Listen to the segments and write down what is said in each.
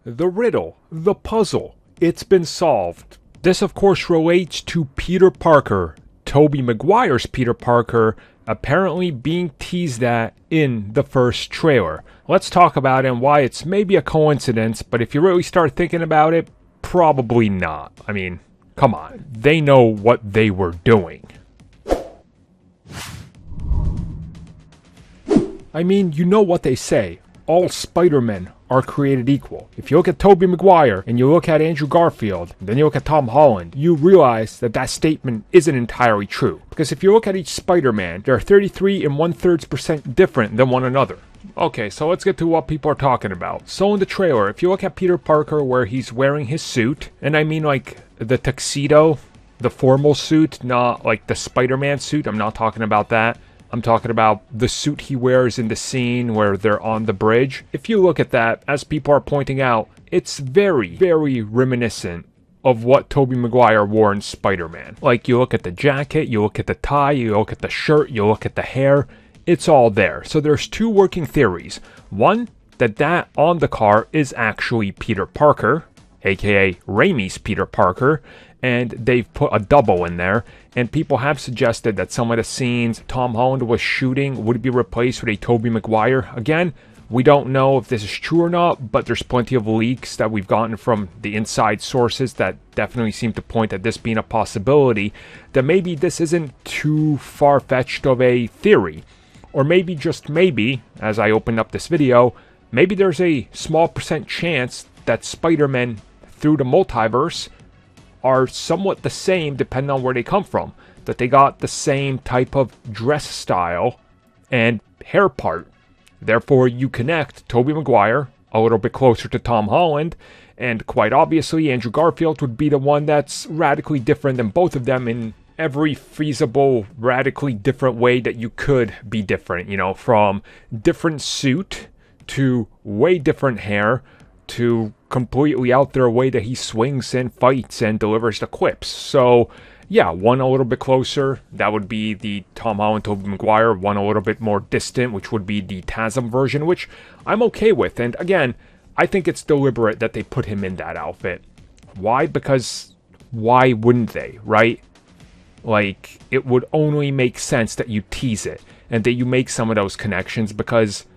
The riddle, the puzzle, it's been solved. This of course relates to Peter Parker, Tobey Maguire's Peter Parker, apparently being teased at in the first trailer. Let's talk about it and why it's maybe a coincidence, but if you really start thinking about it, probably not. I mean, come on, they know what they were doing. I mean, you know what they say. All Spider-Men are created equal. If you look at Tobey Maguire and you look at Andrew Garfield, then you look at Tom Holland, you realize that that statement isn't entirely true. Because if you look at each Spider-Man, they're 33 and 1/3% different than one another. Okay, so let's get to what people are talking about. So in the trailer, if you look at Peter Parker where he's wearing his suit, and I mean like the tuxedo, the formal suit, not like the Spider-Man suit, I'm not talking about that. I'm talking about the suit he wears in the scene where they're on the bridge. If you look at that, as people are pointing out, it's very, very reminiscent of what Tobey Maguire wore in Spider-Man. Like, you look at the jacket, you look at the tie, you look at the shirt, you look at the hair, it's all there. So there's two working theories. One, that on the car is actually Peter Parker, aka Raimi's Peter Parker, and they've put a double in there, and people have suggested that some of the scenes Tom Holland was shooting would be replaced with a Tobey Maguire. Again, we don't know if this is true or not, but there's plenty of leaks that we've gotten from the inside sources that definitely seem to point at this being a possibility, that maybe this isn't too far-fetched of a theory. Or maybe, just maybe, as I open up this video, maybe there's a small percent chance that Spider-Man through the multiverse are somewhat the same depending on where they come from. That they got the same type of dress style and hair part. Therefore, you connect Tobey Maguire a little bit closer to Tom Holland, and quite obviously Andrew Garfield would be the one that's radically different than both of them in every feasible, radically different way that you could be different. You know, from different suit to way different hair to completely out there way that he swings and fights and delivers the quips. So yeah, one a little bit closer, that would be the Tom Holland, Tobey Maguire. One a little bit more distant, which would be the TASM version, which I'm okay with. And again, I think it's deliberate that they put him in that outfit. Why? Because why wouldn't they, right? Like, it would only make sense that you tease it and that you make some of those connections, because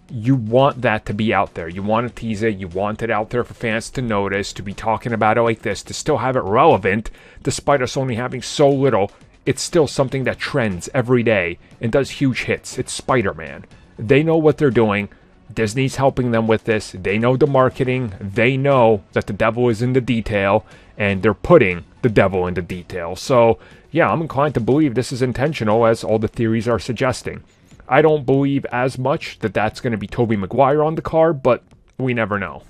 you want that to be out there. You want to tease it. You want it out there for fans to notice, to be talking about it like this, to still have it relevant, despite us only having so little. It's still something that trends every day and does huge hits. It's Spider-Man. They know what they're doing. Disney's helping them with this. They know the marketing. They know that the devil is in the detail, and they're putting the devil in the detail. So yeah, I'm inclined to believe this is intentional, as all the theories are suggesting. I don't believe as much that that's going to be Tobey Maguire on the car, but we never know.